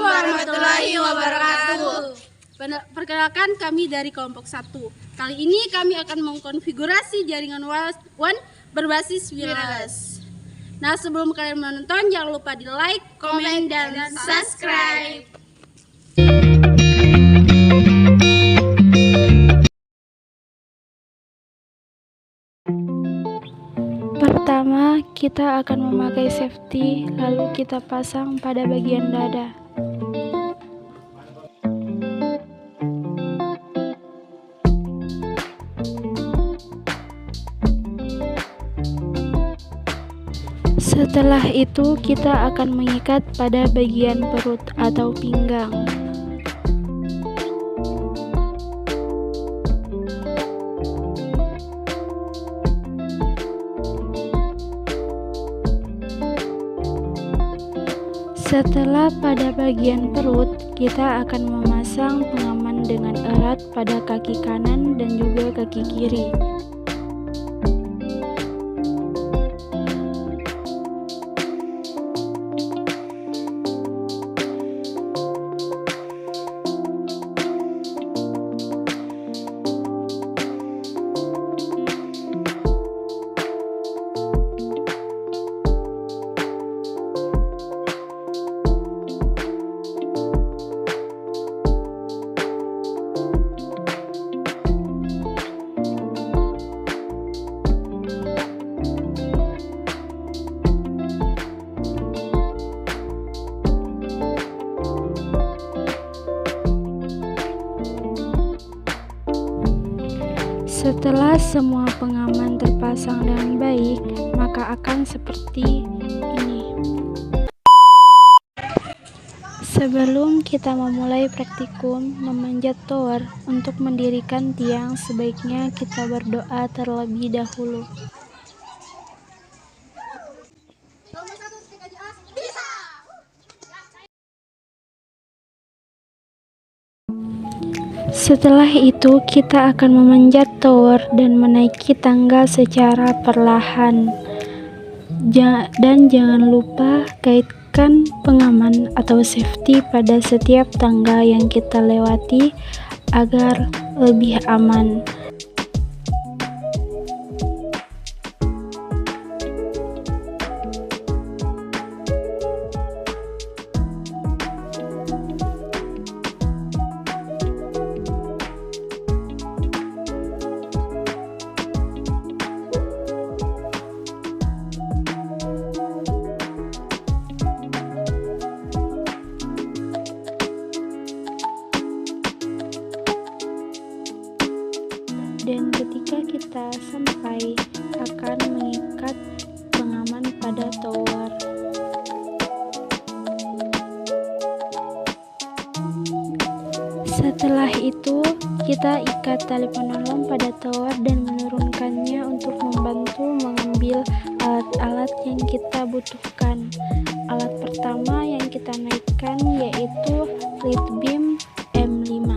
warahmatullahi wabarakatuh. Perkenalkan, kami dari kelompok 1. Kali ini kami akan mengkonfigurasi jaringan WAN berbasis wireless. Nah, sebelum kalian menonton, jangan lupa di like, komen, dan subscribe. Pertama, kita akan memakai safety, lalu kita pasang pada bagian dada. Setelah itu, kita akan mengikat pada bagian perut atau pinggang. Setelah pada bagian perut, kita akan memasang pengaman dengan erat pada kaki kanan dan juga kaki kiri. Setelah semua pengaman terpasang dengan baik, maka akan seperti ini. Sebelum kita memulai praktikum memanjat tower, untuk mendirikan tiang, sebaiknya kita berdoa terlebih dahulu. Setelah itu, kita akan memanjat tower dan menaiki tangga secara perlahan. Dan jangan lupa kaitkan pengaman atau safety pada setiap tangga yang kita lewati agar lebih aman. Dan ketika kita sampai, akan mengikat pengaman pada tower. Setelah itu, kita ikat tali penolong pada tower dan menurunkannya untuk membantu mengambil alat-alat yang kita butuhkan. Alat pertama yang kita naikkan yaitu lead beam M5.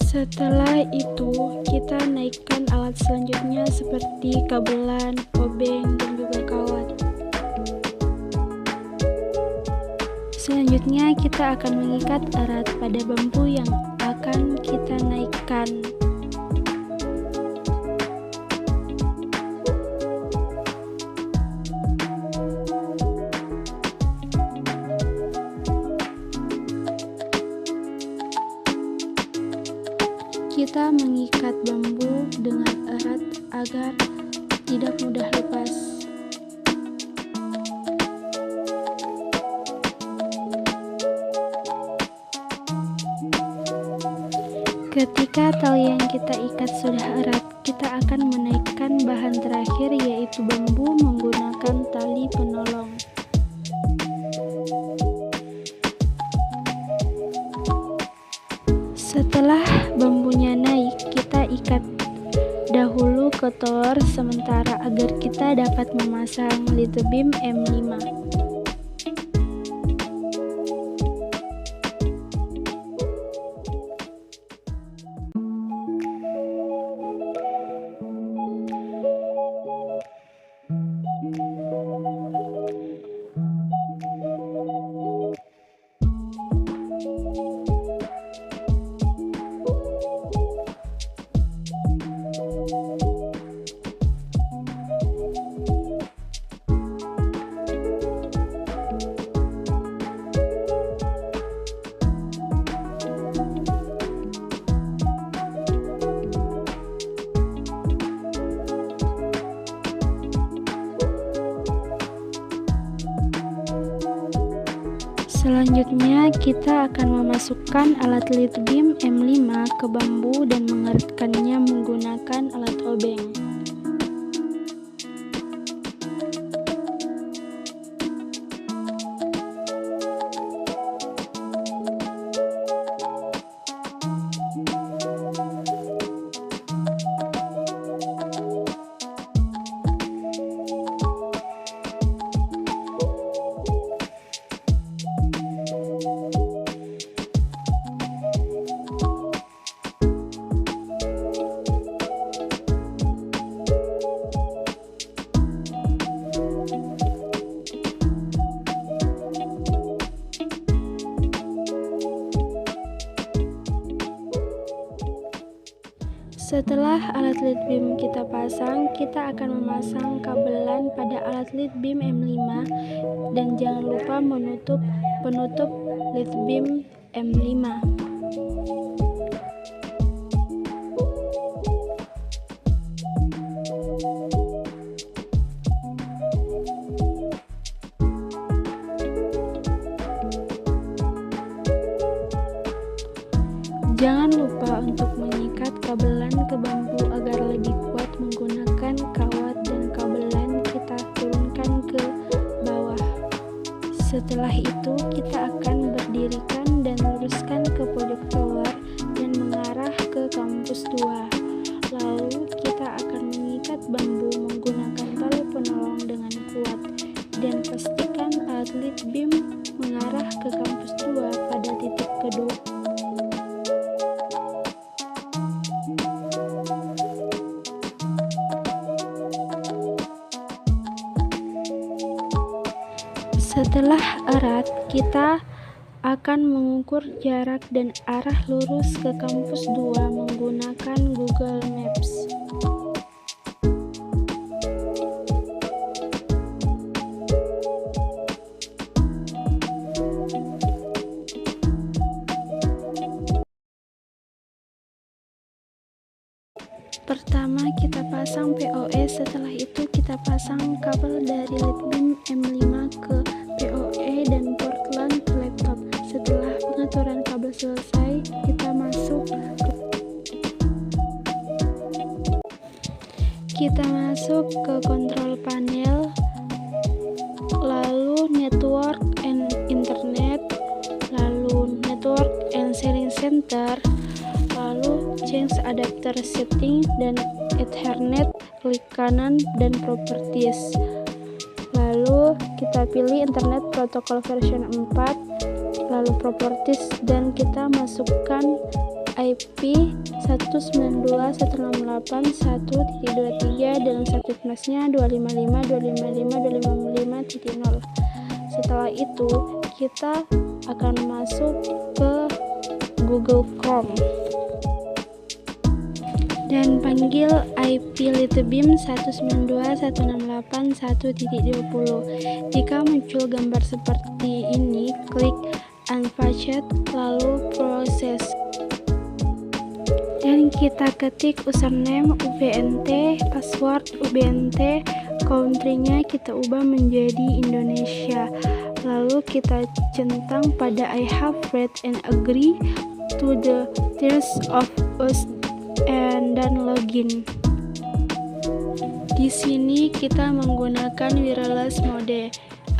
Setelah itu, kita naikkan alat selanjutnya seperti kabelan, obeng, dan juga kawat. Selanjutnya, kita akan mengikat erat pada bambu yang akan kita naikkan. Kita mengikat bambu dengan erat agar tidak mudah lepas. Ketika tali yang kita ikat sudah erat, kita akan menaikkan bahan terakhir yaitu bambu menggunakan tali penolong. Setelah bambunya naik, kita ikat dahulu ke tower sementara agar kita dapat memasang litbeam M5. Selanjutnya kita akan memasukkan alat litbeam M5 ke bambu dan mengeratkannya menggunakan alat obeng. Setelah alat litbeam kita pasang, kita akan memasang kabelan pada alat litbeam M5 dan jangan lupa menutup penutup litbeam M5. Jangan lupa untuk mengikat kabelan ke bambu agar lebih kuat menggunakan kawat dan kabelan kita turunkan ke bawah. Setelah itu kita akan berdirikan dan luruskan ke pojok tower dan mengarah ke kampus 2. Lalu kita akan mengikat bambu menggunakan tali penolong dengan kuat dan pastikan alat litbeam mengarah ke kampus 2 pada titik kedua. Setelah erat, kita akan mengukur jarak dan arah lurus ke kampus 2 menggunakan Google Maps. Pertama kita pasang PoE, setelah itu kita pasang kabel dari litbeam M5 ke PoE dan port LAN ke laptop. Setelah pengaturan kabel selesai, kita masuk ke control panel, lalu network and internet, lalu network and sharing center, lalu change adapter setting dan Ethernet, klik kanan dan properties. Lalu kita pilih internet protokol version 4, lalu properties dan kita masukkan IP 192.168.1.23 dan subnetnya 255.255.255.0. Setelah itu kita akan masuk ke Google Chrome dan panggil IP litbeam 192.168.1.20. Jika muncul gambar seperti ini, klik unpatched lalu proses dan kita ketik username UBNT, password UBNT, country-nya kita ubah menjadi Indonesia, lalu kita centang pada I have read and agree to the terms of use dan login. Di sini kita menggunakan wireless mode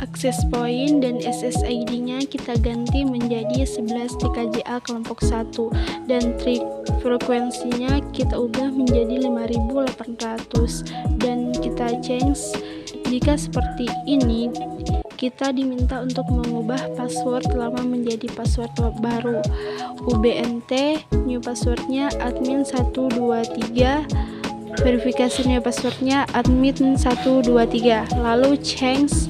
Access point dan SSID-nya kita ganti menjadi 11 TKJA kelompok 1 dan trik frekuensinya kita ubah menjadi 5800 dan kita change. Jika seperti ini, kita diminta untuk mengubah password lama menjadi password baru. UBNT new passwordnya admin 123, verifikasi new passwordnya admin 123, lalu change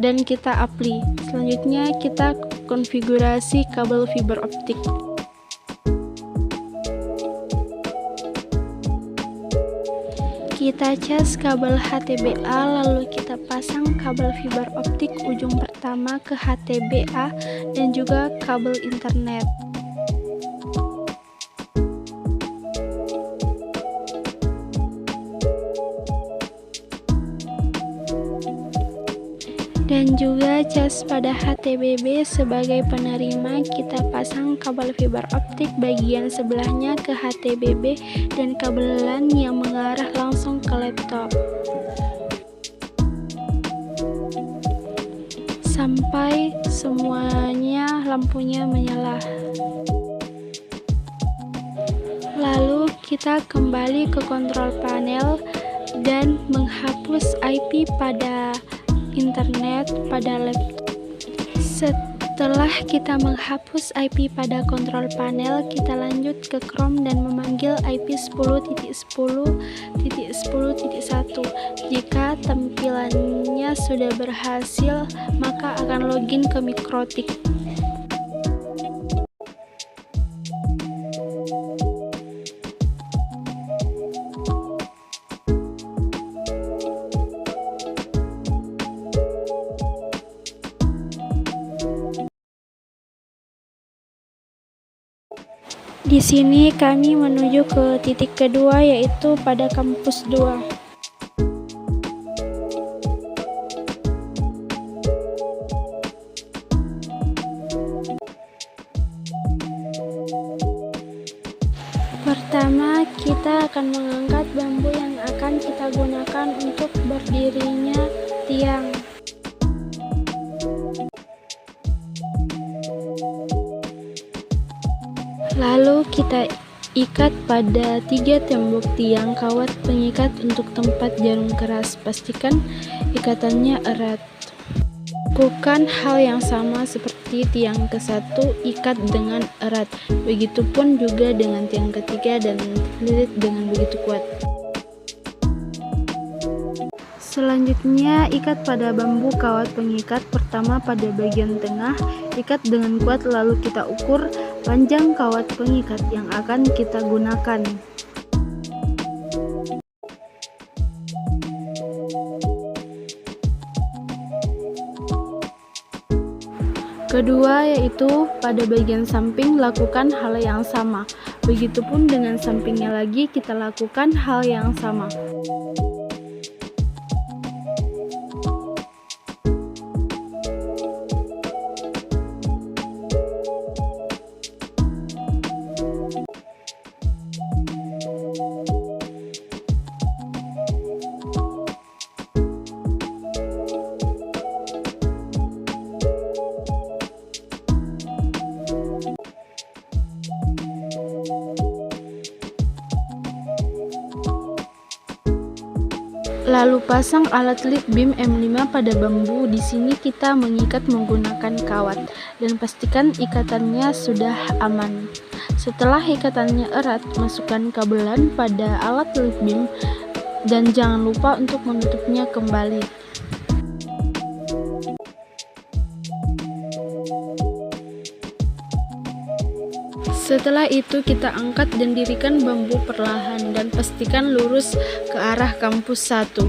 dan kita apply. Selanjutnya kita konfigurasi kabel fiber optik. Kita cas kabel HTBA, lalu kita pasang kabel fiber optik ujung pertama ke HTBA dan juga kabel internet. Dan juga cas pada HTBB sebagai penerima, kita pasang kabel fiber optik bagian sebelahnya ke HTBB dan kabel LAN yang mengarah langsung ke laptop sampai semuanya lampunya menyala. Lalu kita kembali ke kontrol panel dan menghapus IP pada internet pada laptop. Setelah kita menghapus IP pada kontrol panel, kita lanjut ke Chrome dan memanggil IP 10.10.10.1. Jika tampilannya sudah berhasil, maka akan login ke Mikrotik. Di sini kami menuju ke titik kedua, yaitu pada kampus 2. Pertama, kita akan mengangkat bambu yang akan kita gunakan untuk berdirinya tiang. Lalu kita ikat pada 3 tembok tiang kawat pengikat untuk tempat jarum keras. Pastikan ikatannya erat. Lakukan hal yang sama seperti tiang ke-1, ikat dengan erat. Begitupun juga dengan tiang ketiga dan lilit dengan begitu kuat. Selanjutnya, ikat pada bambu kawat pengikat pertama pada bagian tengah, ikat dengan kuat, lalu kita ukur panjang kawat pengikat yang akan kita gunakan. Kedua, yaitu pada bagian samping, lakukan hal yang sama. Begitupun dengan sampingnya lagi, kita lakukan hal yang sama. Lalu pasang alat lead beam M5 pada bambu. Di sini kita mengikat menggunakan kawat dan pastikan ikatannya sudah aman. Setelah ikatannya erat, masukkan kabelan pada alat lead beam dan jangan lupa untuk menutupnya kembali. Setelah itu kita angkat dan dirikan bambu perlahan dan pastikan lurus ke arah kampus 1.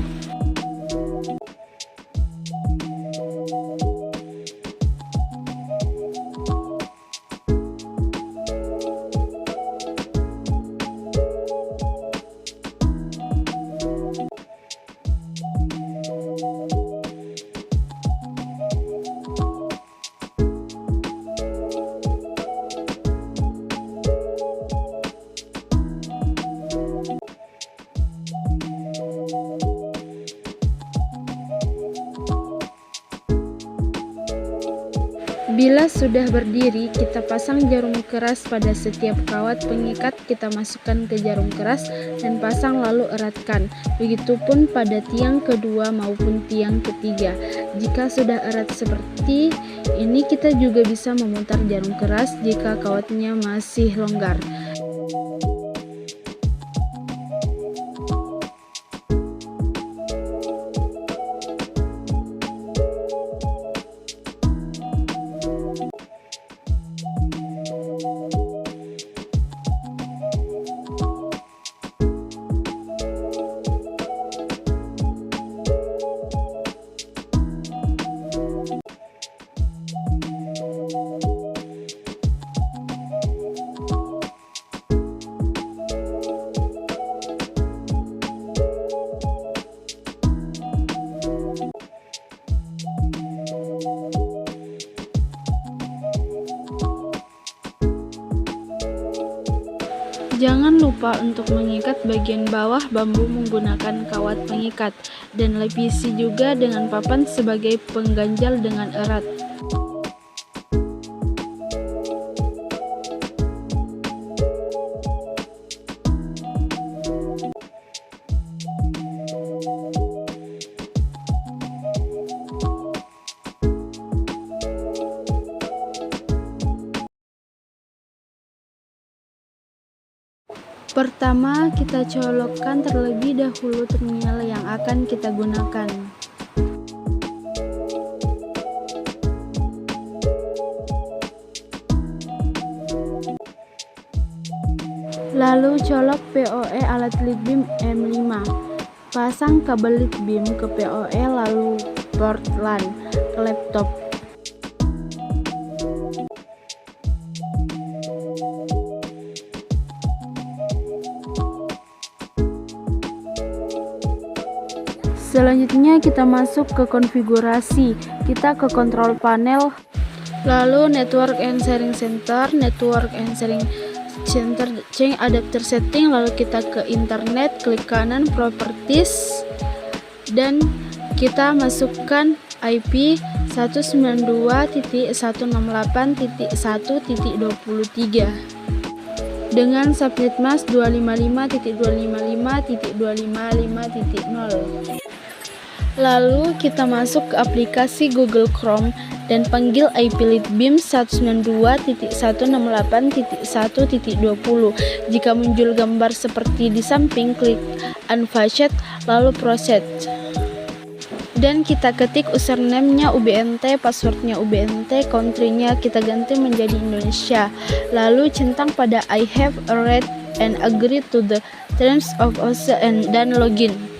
Bila sudah berdiri, kita pasang jarum keras pada setiap kawat pengikat, kita masukkan ke jarum keras dan pasang lalu eratkan. Begitupun pada tiang kedua maupun tiang ketiga. Jika sudah erat seperti ini, kita juga bisa memutar jarum keras jika kawatnya masih longgar. Jangan lupa untuk mengikat bagian bawah bambu menggunakan kawat pengikat dan lapisi juga dengan papan sebagai pengganjal dengan erat. Pertama, kita colokkan terlebih dahulu terminal yang akan kita gunakan. Lalu colok PoE alat lead beam M5. Pasang kabel lead beam ke PoE lalu port LAN ke laptop. Selanjutnya kita masuk ke konfigurasi. Kita ke control panel, lalu network and sharing center, change adapter setting, lalu kita ke internet, klik kanan properties dan kita masukkan IP 192.168.1.23 dengan subnet mask 255.255.255.0. Lalu kita masuk ke aplikasi Google Chrome dan panggil IP lead beam 192.168.1.20. Jika muncul gambar seperti di samping, klik unfacet lalu proceed. Dan kita ketik username-nya UBNT, passwordnya UBNT, country-nya kita ganti menjadi Indonesia. Lalu centang pada I have read and agree to the terms of OSE dan login.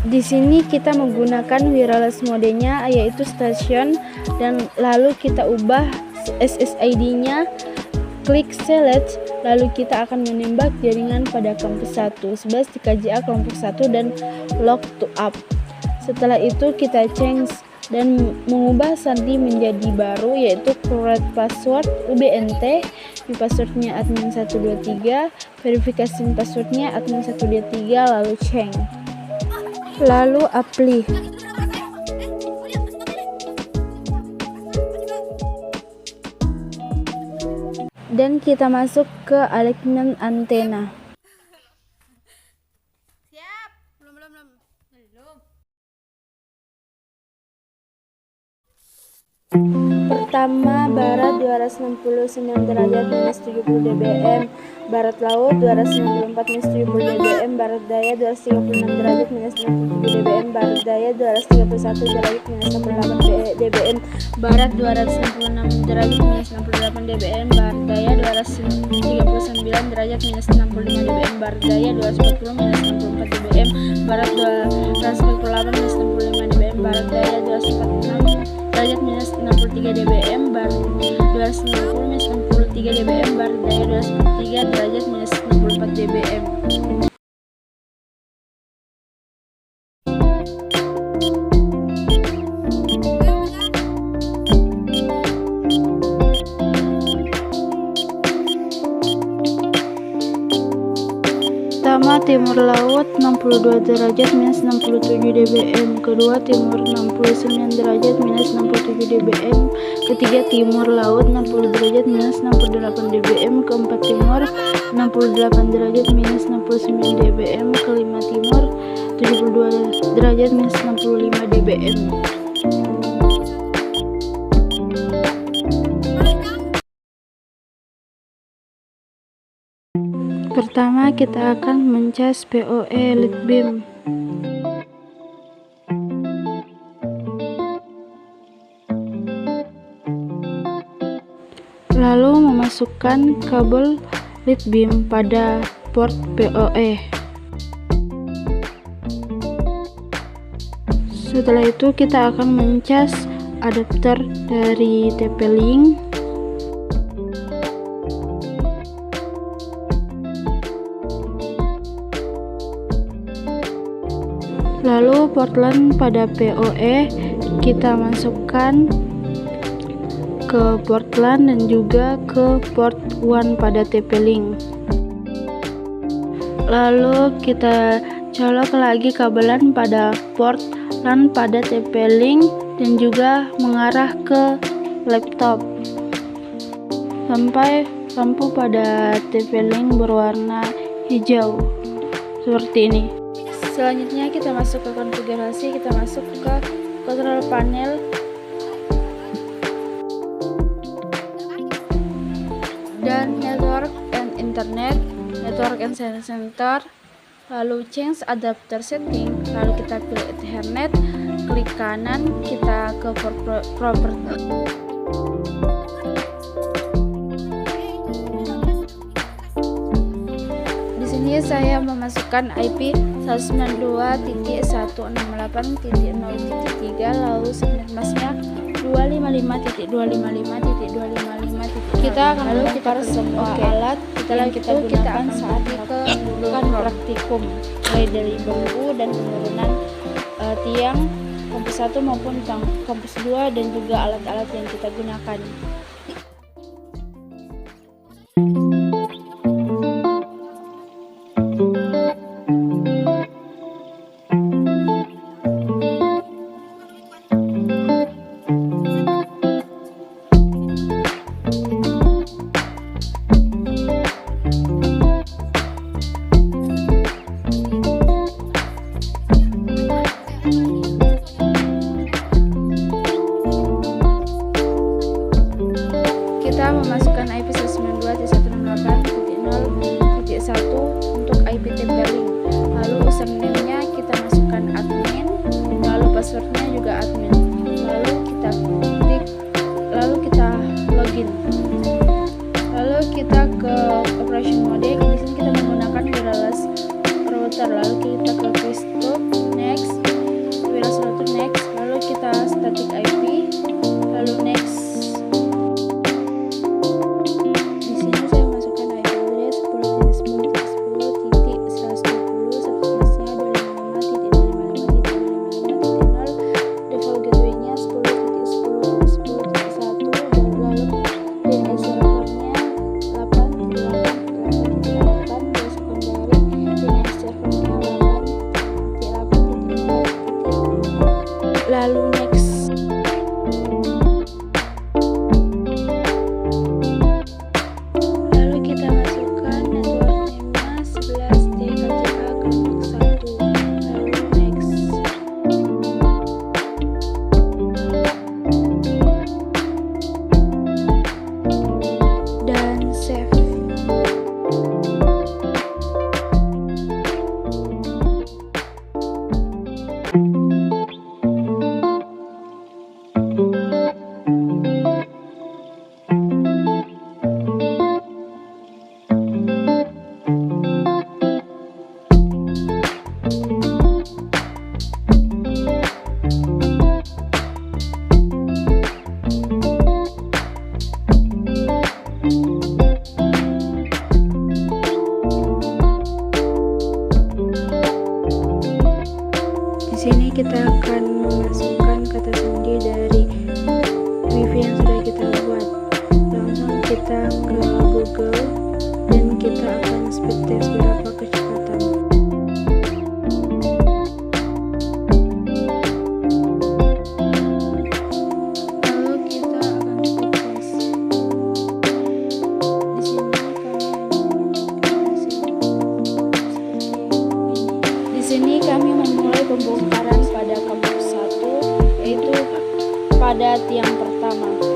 Di sini kita menggunakan wireless modenya yaitu station dan lalu kita ubah SSID-nya, klik select, lalu kita akan menembak jaringan pada kampus 1 11 di KJA kelompok 1 dan log to up. Setelah itu kita change dan mengubah sandi menjadi baru, yaitu create password UBNT, view passwordnya admin 123, verifikasi passwordnya admin 123, lalu change, lalu apply. Dan kita masuk ke alignment antena. Siap. Belum. Pertama, barat 269 derajat minus 70 dBm, barat laut 294 minus 70 dBm, barat daya 236 derajat minus 67 dBm, barat daya 231 derajat minus 68 dBm, barat 296 derajat minus 68 dBm, barat daya 239 derajat minus 65 dBm, barat daya 240 minus 64 dBm, barat 248 minus 65 dBm, barat daya 246 derajat minus 63 dBm, barat 290 minus 63 dBm, barat daya 243 derajat minus 64 dBm. Pertama, timur laut 62 derajat minus 67 dBm, kedua timur 69 derajat minus 67 dBm, ketiga timur laut 60 derajat minus 68 dBm, keempat timur 68 derajat minus 69 dBm, kelima timur 72 derajat minus 65 dBm. Pertama, kita akan mencas PoE lead beam. Lalu memasukkan kabel lead beam pada port PoE. Setelah itu kita akan mencas adapter dari TP-Link. Lalu port LAN pada PoE kita masukkan ke port LAN dan juga ke port WAN pada TP-Link. Lalu kita colok lagi kabelan pada port LAN pada TP-Link dan juga mengarah ke laptop sampai lampu pada TP-Link berwarna hijau seperti ini. Selanjutnya kita masuk ke konfigurasi, kita masuk ke control panel dan network and internet, network and center, lalu change adapter setting, lalu kita pilih Ethernet, klik kanan, kita ke property. Di sini saya memasukkan IP 192.168.0.3, lalu subnet masknya 255.255.255. Kita akan membongkar semua alat. Setelah itu kita akan melakukan praktikum mulai dari bangku dan penurunan tiang kampus 1 maupun kampus 2 dan juga alat-alat yang kita gunakan. kita akan memasukkan kata sandi dari wifi yang sudah kita buat. Langsung kita ke Google dan kita akan speed test berapa kecepatan. Lalu kita akan speed test. Di sini kami memulai pembongkaran pada kampus 1, yaitu pada tiang pertama.